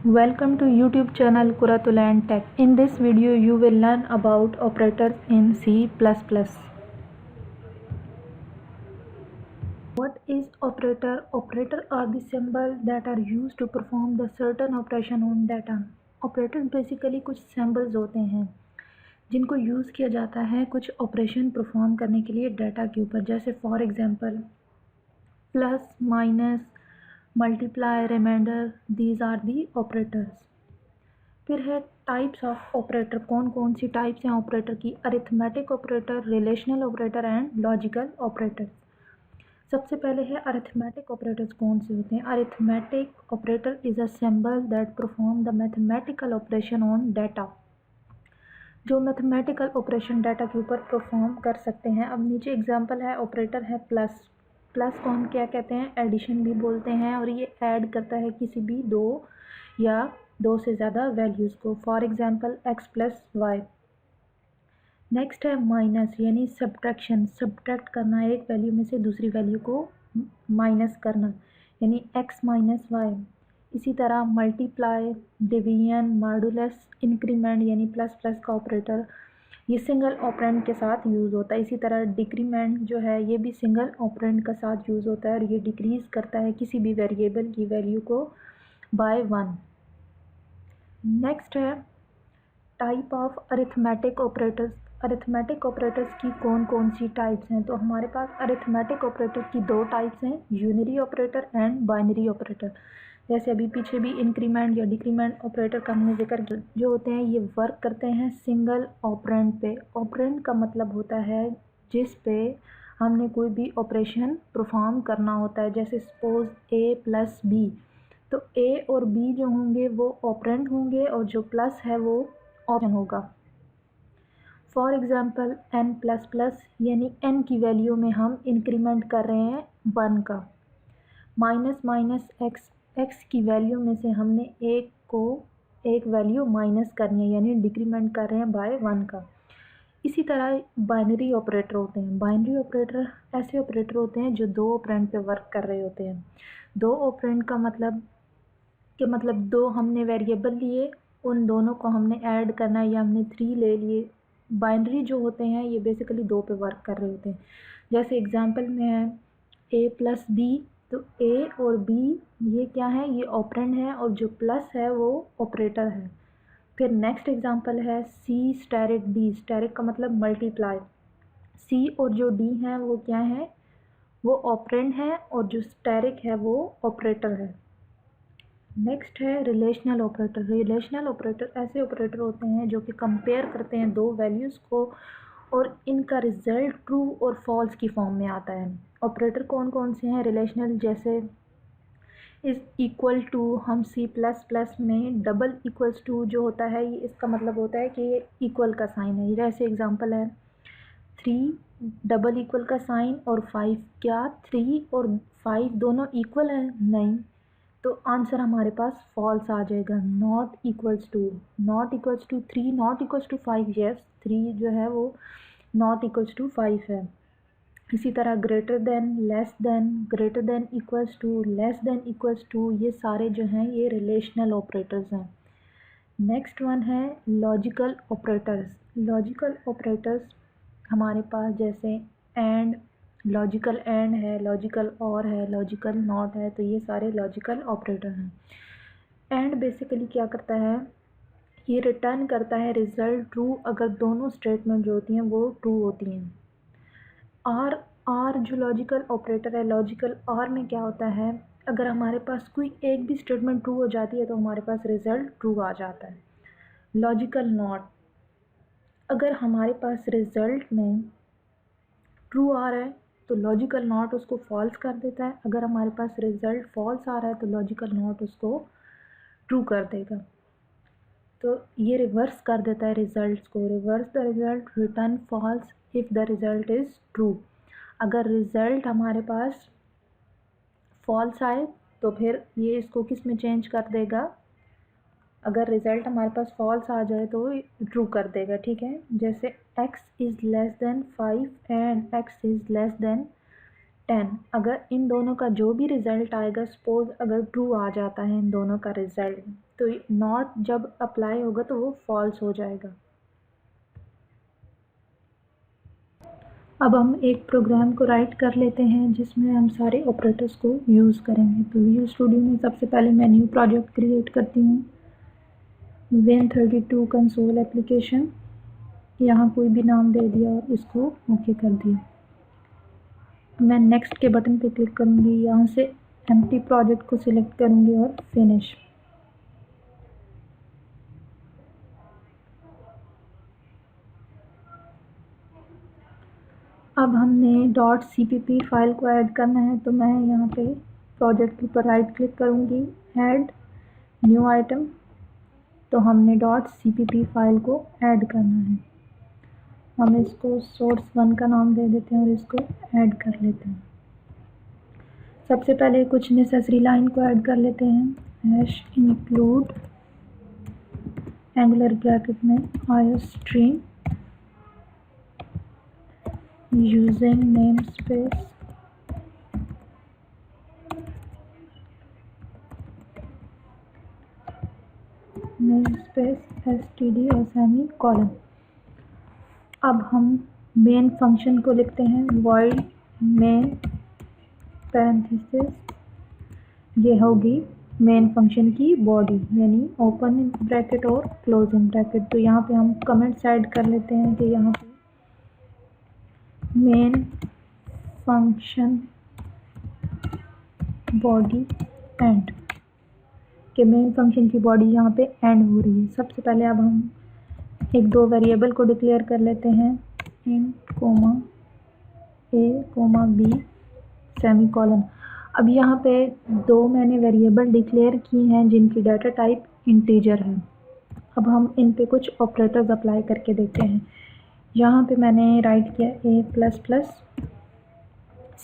Welcome to YouTube channel Kuratul and Tech. In this video you will learn about operators in C++. What is operator? Operator are the symbols that are used to perform the certain operation on data. Operators basically कुछ symbols होते हैं जिनको use किया जाता है कुछ operation perform करने के लिए डाटा के ऊपर, जैसे for example plus, minus, multiply, reminder, these are the operators. फिर है टाइप्स ऑफ ऑपरेटर, कौन कौन सी टाइप्स हैं ऑपरेटर की? Arithmetic operator, relational operator and logical operator. सबसे पहले है अरिथमेटिक ऑपरेटर्स कौन से होते हैं? Arithmetic operator is a symbol that perform the mathematical operation on data, जो मैथमेटिकल ऑपरेशन डाटा के ऊपर परफॉर्म कर सकते हैं। अब नीचे एग्जांपल है, ऑपरेटर है प्लस। प्लस को हम क्या कहते हैं? एडिशन भी बोलते हैं, और ये ऐड करता है किसी भी दो या दो से ज़्यादा वैल्यूज़ को। For example x plus y. Next है माइनस, यानी सब्ट्रैक्शन, सब्ट्रैक्ट करना, एक वैल्यू में से दूसरी वैल्यू को माइनस करना, यानी x माइनस वाई। इसी तरह मल्टीप्लाई, डिवीजन, मॉडुलस, इंक्रीमेंट यानी प्लस प्लस का ऑपरेटर, ये सिंगल ऑपरेंड के साथ यूज़ होता है। इसी तरह डिक्रीमेंट जो है ये भी सिंगल ऑपरेंड के साथ यूज़ होता है, और ये डिक्रीज़ करता है किसी भी वेरिएबल की वैल्यू को बाय 1। नेक्स्ट है type of arithmetic operators. Arithmetic operators की कौन कौन सी टाइप्स हैं? तो हमारे पास अरिथमेटिक ऑपरेटर की दो टाइप्स हैं, unary operator and binary operator. जैसे अभी पीछे भी इंक्रीमेंट या डिक्रीमेंट ऑपरेटर का हमने जिक्र किया, जो होते हैं ये वर्क करते हैं सिंगल ऑपरेंड पे। ऑपरेंड का मतलब होता है जिस पे हमने कोई भी ऑपरेशन परफॉर्म करना होता है, जैसे सपोज a प्लस बी, तो a और b जो होंगे वो ऑपरेंड होंगे, और जो प्लस है वो ऑपरेशन होगा। For example n plus plus, यानी n की वैल्यू में हम इंक्रीमेंट कर रहे हैं 1 का। माइनस माइनस x, x की वैल्यू में से हमने एक वैल्यू माइनस करनी है, यानी डिक्रीमेंट कर रहे हैं बाय 1 का। इसी तरह बाइनरी ऑपरेटर होते हैं। बाइनरी ऑपरेटर ऐसे ऑपरेटर होते हैं जो दो ऑपरेंड पे वर्क कर रहे होते हैं। दो ऑपरेंड का मतलब दो हमने वेरिएबल लिए, उन दोनों को हमने ऐड करना है, या हमने 3 ले लिए। बाइनरी जो होते हैं ये बेसिकली दो पे वर्क कर रहे होते हैं। जैसे एग्जांपल में है a प्लस बी, तो a और b ये क्या है? ये ऑपरेंड है, और जो प्लस है वो ऑपरेटर है। फिर नेक्स्ट एग्जांपल है c स्टेरिक d। स्टेरिक का मतलब मल्टीप्लाई। c और जो d है वो क्या है? वो ऑपरेंड है, और जो स्टेरिक है वो ऑपरेटर है। नेक्स्ट है रिलेशनल ऑपरेटर। रिलेशनल ऑपरेटर ऐसे ऑपरेटर होते हैं जो कि कंपेयर करते हैं दो वैल्यूज़ को, और इनका रिजल्ट ट्रू और फॉल्स की फॉर्म में आता है। ऑपरेटर कौन कौन से हैं रिलेशनल? जैसे इज़ इक्वल टू, हम C प्लस प्लस में डबल इक्वल्स टू जो होता है, ये इसका मतलब होता है कि ये इक्वल का साइन है। जैसे एग्जांपल है 3 डबल इक्वल का साइन और 5, क्या 3 और 5 दोनों इक्वल हैं? नहीं, तो आंसर हमारे पास फॉल्स आ जाएगा। Not equals to 3, not equals to 5, yes 3 जो है वो नॉट इक्वल्स टू 5 है। इसी तरह greater than, less than, greater than equals to, less than equals to, ये सारे जो हैं ये रिलेशनल ऑपरेटर्स हैं। नेक्स्ट वन है लॉजिकल ऑपरेटर्स। लॉजिकल ऑपरेटर्स हमारे पास जैसे एंड, लॉजिकल एंड है, लॉजिकल और है, लॉजिकल नॉट है, तो ये सारे लॉजिकल ऑपरेटर हैं। एंड बेसिकली क्या करता है? ये रिटर्न करता है रिजल्ट ट्रू अगर दोनों स्टेटमेंट जो होती हैं वो ट्रू होती हैं। आर जो लॉजिकल ऑपरेटर है, लॉजिकल आर में क्या होता है? अगर हमारे पास कोई एक भी स्टेटमेंट ट्रू हो जाती है तो हमारे पास रिजल्ट ट्रू आ जाता है। लॉजिकल नॉट, अगर हमारे पास रिजल्ट में ट्रू आ रहा है तो लॉजिकल नॉट उसको फॉल्स कर देता है। अगर हमारे पास रिजल्ट फॉल्स आ रहा है तो लॉजिकल नॉट उसको ट्रू कर देगा। तो ये रिवर्स कर देता है रिजल्ट्स को। Reverse the result, return false if the result is true. अगर रिज़ल्ट हमारे पास फॉल्स आए तो फिर ये इसको किस में चेंज कर देगा? अगर रिज़ल्ट हमारे पास फॉल्स आ जाए तो ट्रू कर देगा, ठीक है। जैसे x is less than 5 and x is less than 10। अगर इन दोनों का जो भी रिज़ल्ट आएगा, सपोज अगर ट्रू आ जाता है इन दोनों का रिज़ल्ट, तो नॉट जब अप्लाई होगा तो वो फॉल्स हो जाएगा। अब हम एक प्रोग्राम को राइट कर लेते हैं जिसमें हम सारे ऑपरेटर्स को यूज़ करेंगे। तो विजुअल स्टूडियो में सबसे पहले मैं न्यू प्रोजेक्ट क्रिएट करती हूँ, Win32 कंसोल एप्लीकेशन। यहाँ कोई भी नाम दे दिया और इसको ओके कर दिया। मैं नेक्स्ट के बटन पे क्लिक करूँगी, यहाँ से एम्प्टी प्रोजेक्ट को सिलेक्ट करूँगी और फिनिश। अब हमने .cpp फाइल को ऐड करना है, तो मैं यहाँ पे प्रोजेक्ट के ऊपर राइट क्लिक करूँगी, ऐड न्यू आइटम। तो हमने .cpp फाइल को ऐड करना है। हम इसको source1 का नाम दे देते हैं और इसको ऐड कर लेते हैं। सबसे पहले कुछ नेसेसरी लाइन को ऐड कर लेते हैं, #include एंगुलर ब्रैकेट में iostream using namespace std और सेमीकोलन। अब हम मेन फंक्शन को लिखते हैं, void main पैरेंथेसिस, ये होगी मेन फंक्शन की बॉडी, यानी ओपन ब्रैकेट और क्लोजिंग ब्रैकेट। तो यहाँ पे हम कमेंट्स ऐड कर लेते हैं कि यहाँ पे मेन फंक्शन बॉडी एंड, के मेन फंक्शन की बॉडी यहाँ पे एंड हो रही है। सबसे पहले अब हम एक दो वेरिएबल को डिक्लेयर कर लेते हैं, int, a, b, सेमीकोलन। अब यहाँ पे दो मैंने वेरिएबल डिक्लेयर की हैं जिनकी डाटा टाइप इंटीजर है। अब हम इन पे कुछ ऑपरेटर्स अप्लाई करके देखते हैं। यहाँ पे मैंने राइट किया a++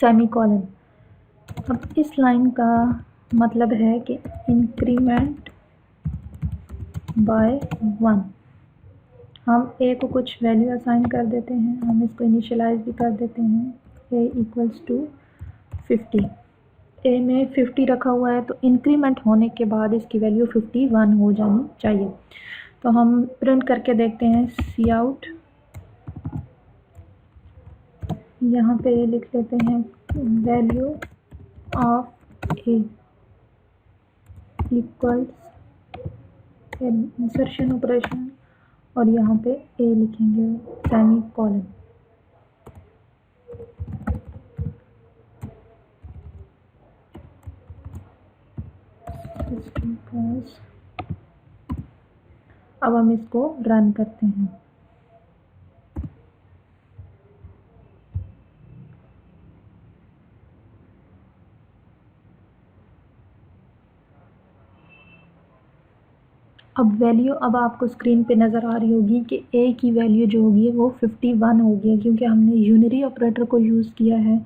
सेमीकोलन। अब इस लाइन का मतलब है कि इंक्रीमेंट बाय 1। हम a को कुछ वैल्यू असाइन कर देते हैं, हम इसको इनिशियलाइज भी कर देते हैं, a = 50। a में 50 रखा हुआ है, तो इंक्रीमेंट होने के बाद इसकी वैल्यू 51 हो जानी चाहिए। तो हम प्रिंट करके देखते हैं, cout, यहाँ पे लिख लेते हैं value of a equals insertion operation, और यहाँ पे a लिखेंगे सेमीकोलन। अब हम इसको रन करते हैं। अब आपको स्क्रीन पे नज़र आ रही होगी कि a की वैल्यू जो होगी वो 51 होगी है, क्योंकि हमने यूनरी ऑपरेटर को यूज़ किया है।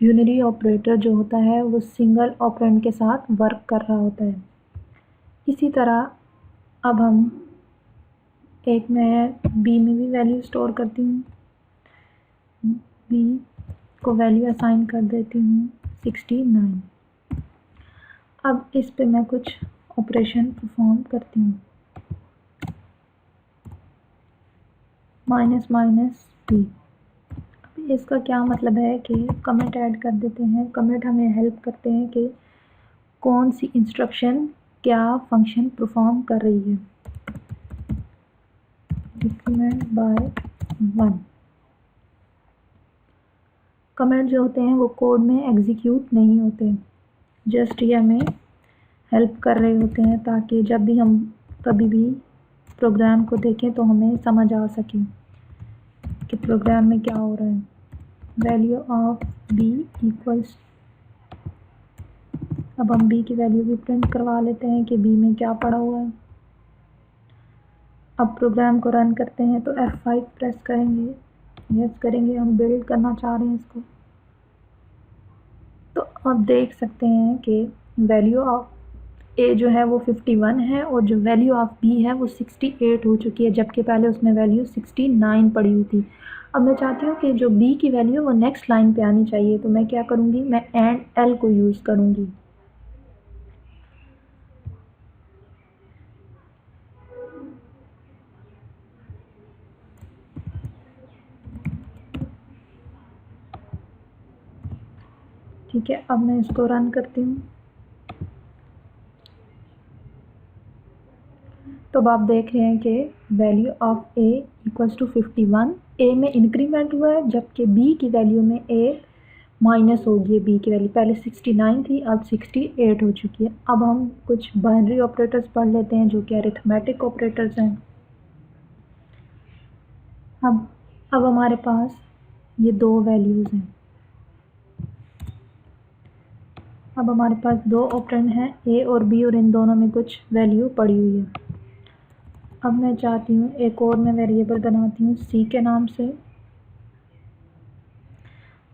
यूनरी ऑपरेटर जो होता है वो सिंगल ऑपरेंड के साथ वर्क कर रहा होता है। इसी तरह अब हम मैं b में भी वैल्यू स्टोर करती हूँ, b को वैल्यू असाइन कर देती हूँ 69। अब इस पे मैं कुछ ऑपरेशन परफॉर्म करती हूँ, -b। अब इसका क्या मतलब है कि कमेंट ऐड कर देते हैं। कमेंट हमें हेल्प करते हैं कि कौन सी इंस्ट्रक्शन क्या फंक्शन परफॉर्म कर रही है। Decrement bye 1। कमेंट जो होते हैं वो कोड में एग्जीक्यूट नहीं होते, जस्ट ये हमें हेल्प कर रहे होते हैं ताकि जब भी हम कभी भी प्रोग्राम को देखें तो हमें समझ आ सके कि प्रोग्राम में क्या हो रहा है। वैल्यू ऑफ b इक्वल्स, अब हम b की वैल्यू भी प्रिंट करवा लेते हैं कि b में क्या पड़ा हुआ है। अब प्रोग्राम को रन करते हैं तो F5 प्रेस करेंगे, यस करेंगे, हम बिल्ड करना चाह रहे हैं इसको। तो आप देख सकते हैं कि वैल्यू ऑफ ए जो है वो 51 है और जो वैल्यू ऑफ बी है वो 68 हो चुकी है, जबकि पहले उसमें वैल्यू 69 पड़ी हुई थी। अब मैं चाहती हूँ कि जो बी की वैल्यू है वो नेक्स्ट लाइन पे आनी चाहिए, तो मैं क्या करूँगी, मैं एंड एल को यूज़ करूँगी। ठीक है, अब मैं इसको रन करती हूँ। तो अब आप देख रहे हैं कि value of a equals to 51, a में इंक्रीमेंट हुआ है, जबकि बी की वैल्यू में ए माइनस हो गई है। बी की वैल्यू पहले 69 थी, अब 68 हो चुकी है। अब हम कुछ बाइनरी ऑपरेटर्स पढ़ लेते हैं जो कि अरिथमेटिक ऑपरेटर्स हैं। अब हमारे पास ये दो वैल्यूज़ हैं। अब हमारे पास दो ऑपरेंड हैं ए और बी, और इन दोनों में कुछ वैल्यू पड़ी हुई है। अब मैं चाहती हूँ एक और मैं वेरिएबल बनाती हूँ सी के नाम से,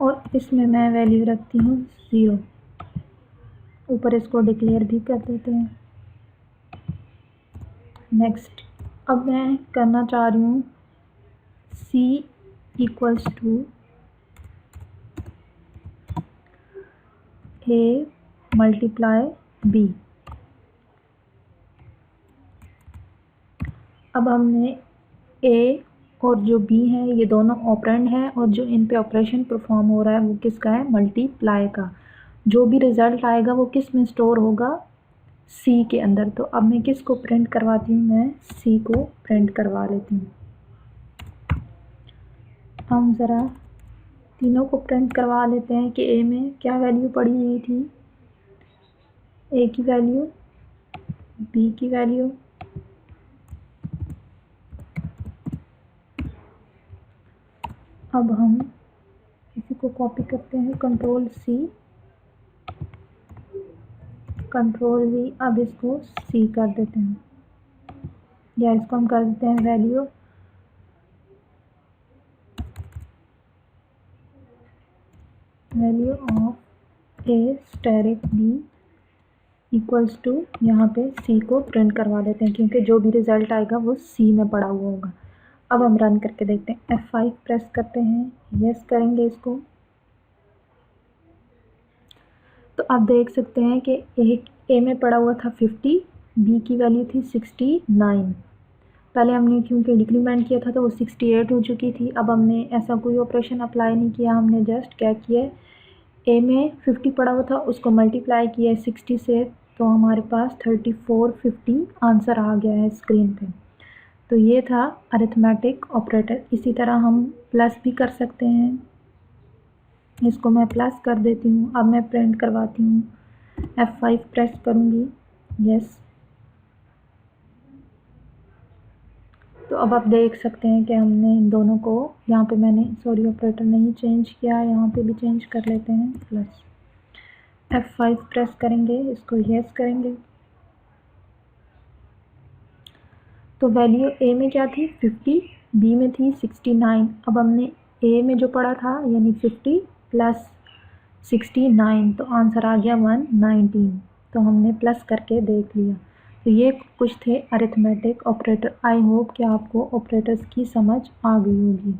और इसमें मैं वैल्यू रखती हूँ 0। ऊपर इसको डिक्लेयर भी कर देते हैं। नेक्स्ट, अब मैं करना चाह रही हूँ C equals to A multiply B. अब हमने ए और जो बी है ये दोनों ऑपरेंड हैं, और जो इन पे ऑपरेशन परफॉर्म हो रहा है वो किसका है, मल्टीप्लाई का। जो भी रिज़ल्ट आएगा वो किस में स्टोर होगा, सी के अंदर। तो अब मैं किसको प्रिंट करवाती हूँ, मैं सी को प्रिंट करवा लेती हूँ। हम ज़रा तीनों को प्रिंट करवा लेते हैं कि ए में क्या वैल्यू पड़ी हुई थी, ए की वैल्यू, बी की वैल्यू, अब हम इसी को कॉपी करते हैं, कंट्रोल सी, कंट्रोल वी। अब इसको सी कर देते हैं, या इसको हम कर देते हैं value of a asterisk b equals to, यहाँ पे सी को प्रिंट करवा देते हैं क्योंकि जो भी रिज़ल्ट आएगा वो सी में पड़ा हुआ होगा। अब हम रन करके देखते हैं। F5 प्रेस करते हैं, यस करेंगे इसको, तो आप देख सकते हैं कि ए में पड़ा हुआ था 50, बी की वैल्यू थी 69। पहले हमने क्योंकि डिक्रीमेंट किया था तो वो 68 हो चुकी थी। अब हमने ऐसा कोई ऑपरेशन अप्लाई नहीं किया, हमने जस्ट क्या किया, ए में 50 पड़ा हुआ था उसको मल्टीप्लाई किया 60 से, तो हमारे पास 3450 आंसर आ गया है स्क्रीन पे। तो ये था अरिथमेटिक ऑपरेटर। इसी तरह हम प्लस भी कर सकते हैं। इसको मैं प्लस कर देती हूँ। अब मैं प्रिंट करवाती हूँ, F5 प्रेस करूँगी, यस। तो अब आप देख सकते हैं कि हमने इन दोनों को, यहाँ पे मैंने सॉरी ऑपरेटर नहीं चेंज किया, यहाँ पे भी चेंज कर लेते हैं, प्लस F5 प्रेस करेंगे, इसको यस करेंगे। तो वैल्यू ए में क्या थी 50, बी में थी 69। अब हमने ए में जो पढ़ा था यानी 50 प्लस 69, तो आंसर आ गया 119। तो हमने प्लस करके देख लिया। तो ये कुछ थे अरिथमेटिक ऑपरेटर। आई होप कि आपको ऑपरेटर्स की समझ आ गई होगी।